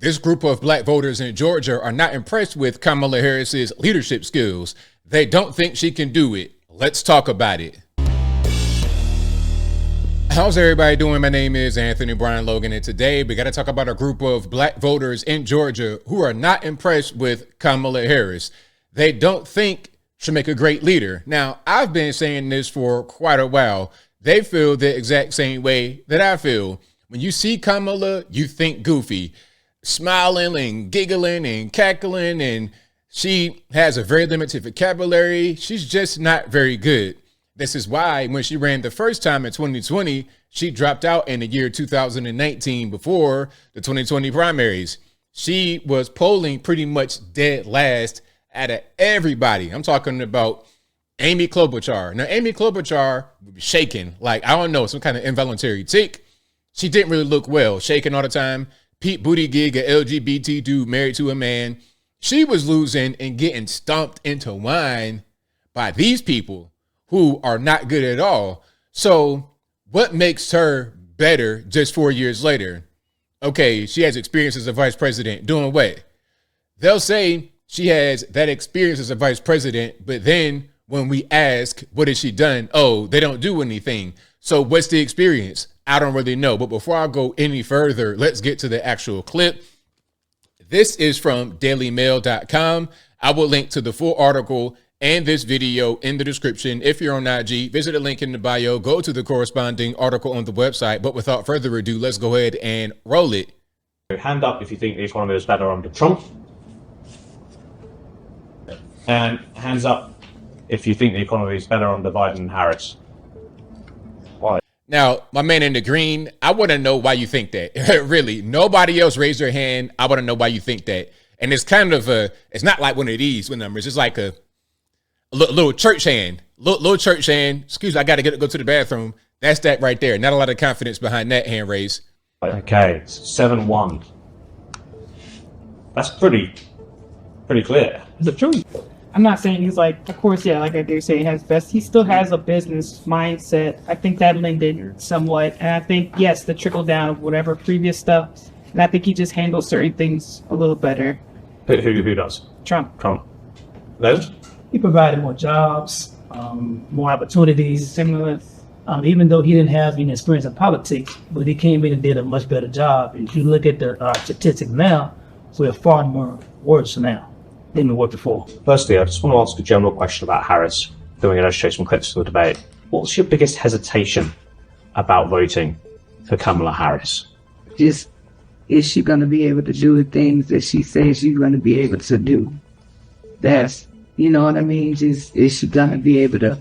This group of black voters in Georgia are not impressed with Kamala Harris's leadership skills. They don't think she can do it. Let's talk about it. How's everybody doing? My name is Anthony Brian Logan, and today we got to talk about a group of black voters in Georgia who are not impressed with Kamala Harris. They don't think she'll make a great leader. Now, I've been saying this for quite a while. They feel the exact same way that I feel. When you see Kamala, you think goofy, smiling and giggling and cackling, and she has a very limited vocabulary. She's just not very good. This is why when she ran the first time in 2020, she dropped out in the year 2019 before the 2020 primaries. She was polling pretty much dead last out of everybody. I'm talking about Amy Klobuchar. Now, Amy Klobuchar would be shaking, like, I don't know, some kind of involuntary tick. She didn't really look well, shaking all the time. Pete Buttigieg, an LGBT dude married to a man. She was losing and getting stomped into wine by these people who are not good at all. So what makes her better just 4 years later? Okay, she has experience as a vice president. Doing what? They'll say she has that experience as a vice president, but then when we ask, what has she done? Oh, they don't do anything. So what's the experience? I don't really know. But before I go any further, let's get to the actual clip. This is from dailymail.com. I will link to the full article and this video in the description. If you're on IG, visit the link in the bio, go to the corresponding article on the website. But without further ado, let's go ahead and roll it. Hand up if you think the economy is better under Trump. And hands up if you think the economy is better under Biden and Harris. Why? Now, my man in the green, I want to know why you think that. Really, nobody else raised their hand. I want to know why you think that. And it's kind of it's not like one of these numbers. It's like a little church hand, little church hand. Excuse me, I got to go to the bathroom. That's that right there. Not a lot of confidence behind that hand raise. Okay, 7-1. That's pretty clear. It's the truth. I'm not saying he's like, of course, yeah, like I do say, he has best. He still has a business mindset. I think that lended somewhat. And I think, yes, the trickle down of whatever previous stuff. And I think he just handles certain things a little better. Who does? Trump. Those? He provided more jobs, more opportunities, similar. Even though he didn't have any experience in politics, but he came in and did a much better job. If you look at the statistics now, we're far more worse now than we were before. Firstly, I just want to ask a general question about Harris. Then we're going to show some clips for the debate. What's your biggest hesitation about voting for Kamala Harris? Just, is she going to be able to do the things that she says she's going to be able to do? That's, you know what I mean? Just, is she going to be able to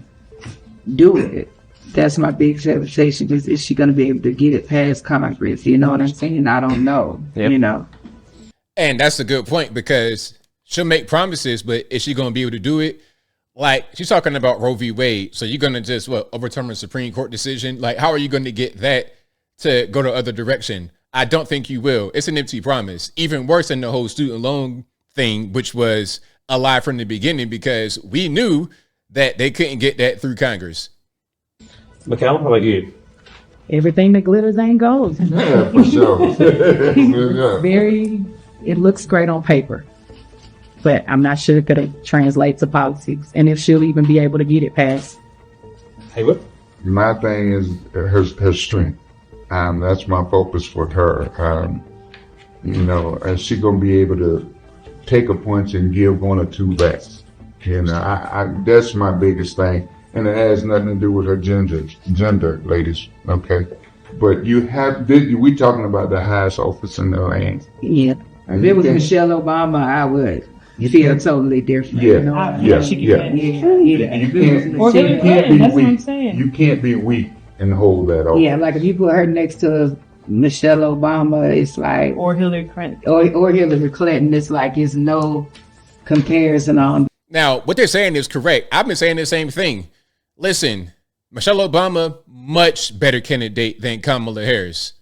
do it? That's my biggest hesitation. Is she going to be able to get it past Congress? You know what I'm saying? I don't know, Yep. You know. And that's a good point, because she'll make promises, but is she going to be able to do it? Like, she's talking about Roe v. Wade. So you're going to just, overturn a Supreme Court decision? Like, how are you going to get that to go the other direction? I don't think you will. It's an empty promise. Even worse than the whole student loan thing, which was a lie from the beginning, because we knew that they couldn't get that through Congress. Mikhail, how about you? Everything that glitters ain't gold. Yeah, for sure. Yeah. It looks great on paper, but I'm not sure it could translate to politics, and if she'll even be able to get it passed. Haywood? My thing is her strength. That's my focus for her. You know, is she gonna be able to take a punch and give one or two back? You know, I that's my biggest thing, and it has nothing to do with her gender, ladies. Okay, but we talking about the highest office in the land. Yeah. If it was Michelle Obama, I would feel totally different. Yeah, You know? yeah. Or Hillary Clinton, that's what I'm weak. saying. You can't be weak and hold that off. Yeah, like if you put her next to Michelle Obama, it's like, Or Hillary Clinton. or Hillary Clinton, it's like it's no comparison on. Now, what they're saying is correct. I've been saying the same thing. Listen, Michelle Obama, much better candidate than Kamala Harris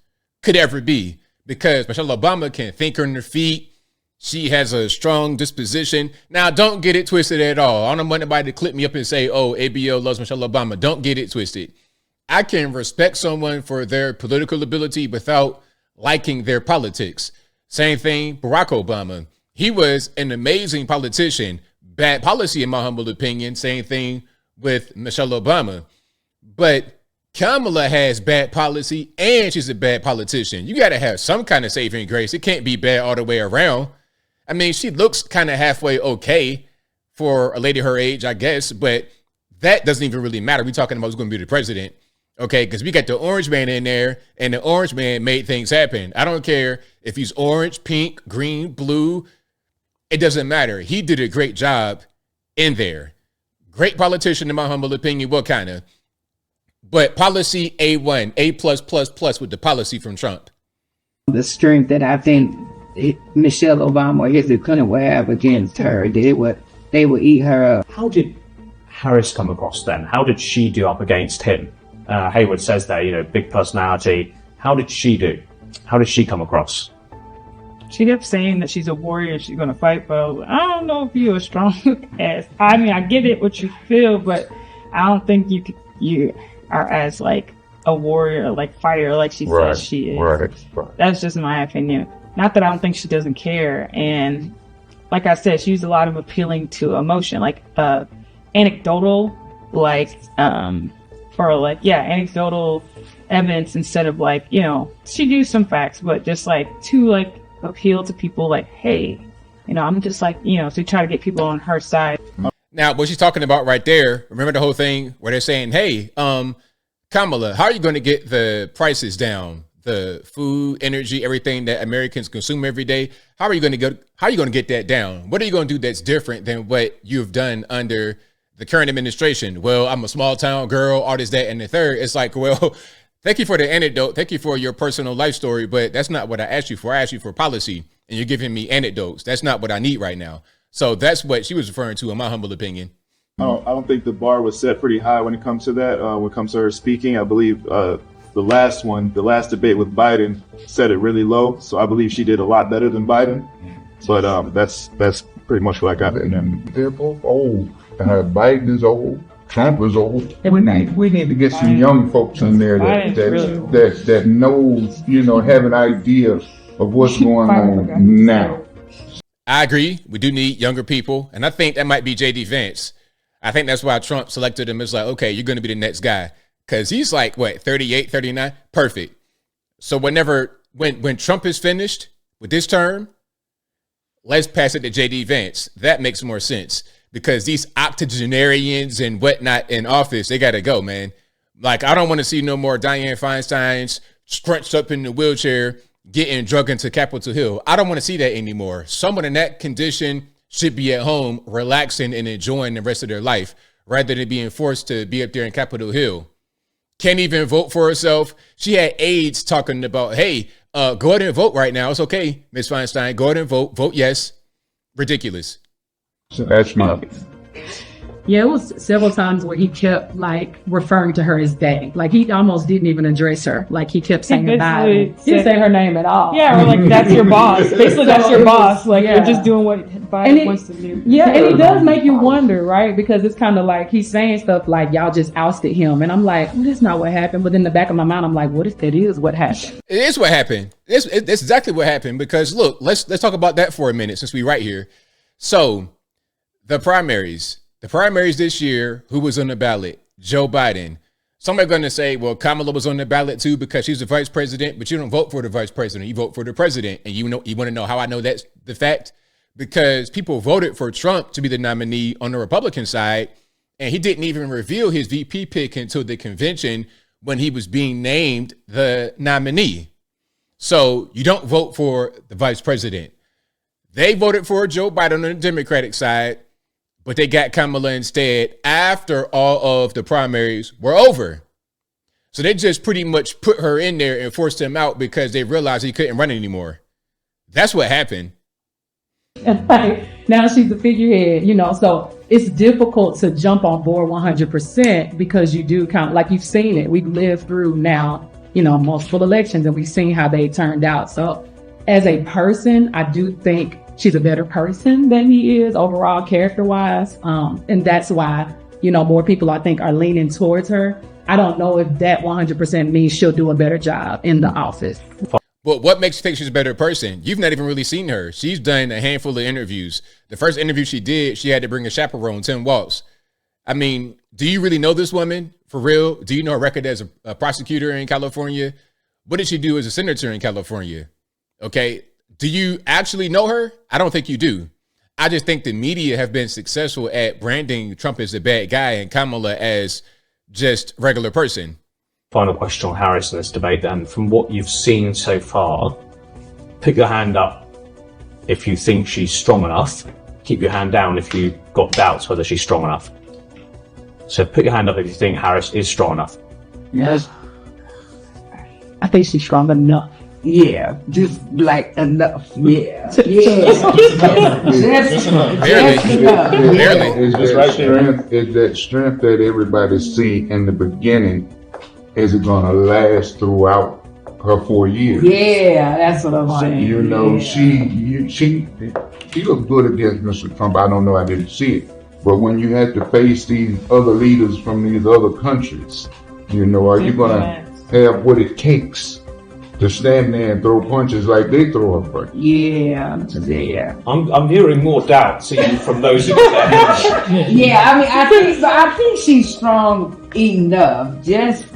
could ever be, because Michelle Obama can think on her feet. She has a strong disposition. Now, don't get it twisted at all. I don't want anybody to clip me up and say, oh, ABO loves Michelle Obama. Don't get it twisted. I can respect someone for their political ability without liking their politics. Same thing, Barack Obama. He was an amazing politician. Bad policy, in my humble opinion. Same thing with Michelle Obama. But Kamala has bad policy and she's a bad politician. You got to have some kind of saving grace. It can't be bad all the way around. I mean, she looks kind of halfway okay for a lady her age, I guess, but that doesn't even really matter. We're talking about who's going to be the president, okay? Because we got the orange man in there, and the orange man made things happen. I don't care if he's orange, pink, green, blue. It doesn't matter. He did a great job in there. Great politician, in my humble opinion. What kind of? But policy A1, A+++ with the policy from Trump. The strength that I think Michelle Obama or Hillary Clinton would have against her, they would eat her up. How did Harris come across then? How did she do up against him? Hayward says that, big personality. How did she do? How did she come across? She kept saying that she's a warrior and she's going to fight, but I don't know if you're as strong as, I mean, I get it, what you feel, but I don't think you are as like a warrior, like fighter, like she says she is. Right. That's just my opinion. Not that I don't think she doesn't care. And like I said, she used a lot of appealing to emotion, like anecdotal, anecdotal evidence instead of she used some facts, but just to appeal to people hey, I'm just to try to get people on her side. Now, what she's talking about right there, remember the whole thing where they're saying, hey, Kamala, how are you going to get the prices down? The food, energy, everything that Americans consume every day. How are you going to get that down? What are you going to do that's different than what you've done under the current administration? Well, I'm a small town girl, all this, that, and the third. It's well, thank you for the anecdote. Thank you for your personal life story, but that's not what I asked you for. I asked you for policy, and you're giving me anecdotes. That's not what I need right now. So that's what she was referring to, in my humble opinion. I don't think the bar was set pretty high when it comes to that. When it comes to her speaking, I believe the last debate with Biden set it really low. So I believe she did a lot better than Biden. But that's pretty much what I got from them. They're both old. Biden is old. Trump is old. We need to get some young folks in there that knows, have an idea of what's going on now. I agree. We do need younger people. And I think that might be J.D. Vance. I think that's why Trump selected him as okay, you're going to be the next guy. Because he's 38, 39? Perfect. So when Trump is finished with this term, let's pass it to J.D. Vance. That makes more sense. Because these octogenarians and whatnot in office, they got to go, man. I don't want to see no more Dianne Feinsteins scrunched up in the wheelchair getting drugged into Capitol Hill. I don't want to see that anymore. Someone in that condition should be at home relaxing and enjoying the rest of their life rather than being forced to be up there in Capitol Hill. Can't even vote for herself. She had aides talking about, hey, go ahead and vote right now. It's okay, Ms. Feinstein. Go ahead and vote. Vote yes. Ridiculous. So that's my... Yeah, it was several times where he kept referring to her as they. He almost didn't even address her. He kept saying Biden. He didn't say her name at all. Yeah, or that's your boss. Basically, that's your boss. You're just doing what Biden wants to do. Yeah, and it does make you wonder, right? Because it's kind of he's saying stuff y'all just ousted him. And I'm that's not what happened. But in the back of my mind, I'm what if that is what happened? It is what happened. It's exactly what happened. Because look, let's talk about that for a minute since we're right here. So the primaries this year, who was on the ballot? Joe Biden. Some are going to say, well, Kamala was on the ballot too because she's the vice president, but you don't vote for the vice president. You vote for the president. And you want to know how I know that's the fact? Because people voted for Trump to be the nominee on the Republican side, and he didn't even reveal his VP pick until the convention when he was being named the nominee. So you don't vote for the vice president. They voted for Joe Biden on the Democratic side, but they got Kamala instead after all of the primaries were over. So they just pretty much put her in there and forced him out because they realized he couldn't run anymore. That's what happened. And now she's the figurehead, so it's difficult to jump on board 100% because you do you've seen it. We've lived through now, multiple elections and we've seen how they turned out. So as a person, I do think she's a better person than he is overall character-wise. And that's why, more people I think are leaning towards her. I don't know if that 100% means she'll do a better job in the office. But what makes you think she's a better person? You've not even really seen her. She's done a handful of interviews. The first interview she did, she had to bring a chaperone, Tim Walz. I mean, do you really know this woman for real? Do you know her record as a prosecutor in California? What did she do as a senator in California? Okay. Do you actually know her? I don't think you do. I just think the media have been successful at branding Trump as a bad guy and Kamala as just regular person. Final question on Harris in this debate then. From what you've seen so far, put your hand up if you think she's strong enough. Keep your hand down if you've got doubts whether she's strong enough. So put your hand up if you think Harris is strong enough. Yes. I think she's strong enough. Yeah, just like enough. Yeah. Yeah. Just enough. Barely. Is that strength that everybody see in the beginning, is it gonna last throughout her 4 years? Yeah, that's what I'm saying. You know, Yeah. she looked good against Mr. Trump. I don't know, I didn't see it. But when you had to face these other leaders from these other countries, you know, are you gonna have what it takes to stand there and throw punches like they throw a punch? Yeah. I'm hearing more doubts even from those who put their hands up. Yeah, I mean, I think she's strong enough, just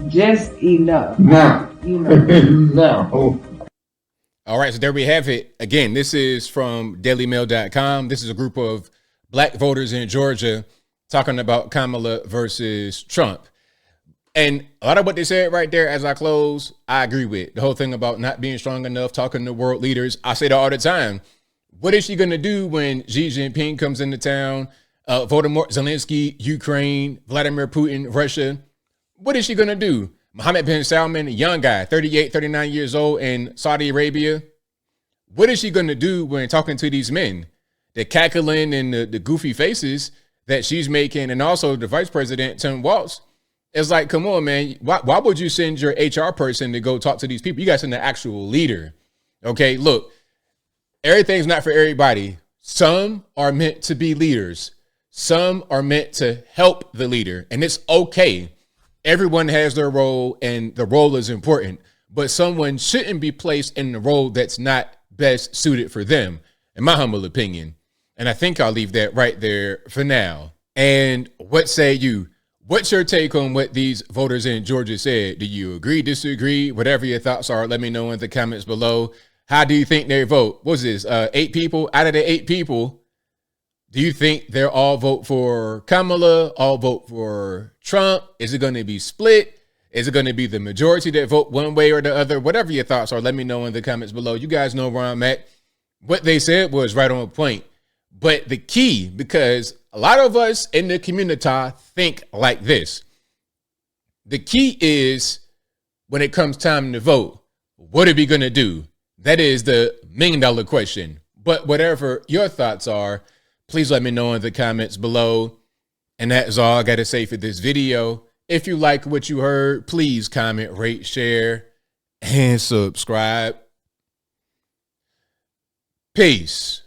enough. Now, You know. now, All right, so there we have it. Again, this is from dailymail.com. This is a group of black voters in Georgia talking about Kamala versus Trump. And a lot of what they said right there as I close, I agree with. The whole thing about not being strong enough, talking to world leaders. I say that all the time. What is she going to do when Xi Jinping comes into town? Volodymyr Zelensky, Ukraine, Vladimir Putin, Russia. What is she going to do? Mohammed bin Salman, a young guy, 38, 39 years old in Saudi Arabia. What is she going to do when talking to these men? The cackling and the goofy faces that she's making, and also the vice president, Tim Walz. It's like, come on, man. Why would you send your HR person to go talk to these people? You guys send the actual leader. Okay, look, everything's not for everybody. Some are meant to be leaders. Some are meant to help the leader. And it's okay. Everyone has their role, and the role is important. But someone shouldn't be placed in the role that's not best suited for them, in my humble opinion. And I think I'll leave that right there for now. And what say you? What's your take on what these voters in Georgia said? Do you agree, disagree? Whatever your thoughts are, let me know in the comments below. How do you think they vote? What's this? 8 people? Out of the 8 people, do you think they'll all vote for Kamala, all vote for Trump? Is it going to be split? Is it going to be the majority that vote one way or the other? Whatever your thoughts are, let me know in the comments below. You guys know where I'm at. What they said was right on point. But the key, because a lot of us in the community think like this. The key is when it comes time to vote, what are we going to do? That is the $1 million question. But whatever your thoughts are, please let me know in the comments below. And that is all I got to say for this video. If you like what you heard, please comment, rate, share, and subscribe. Peace.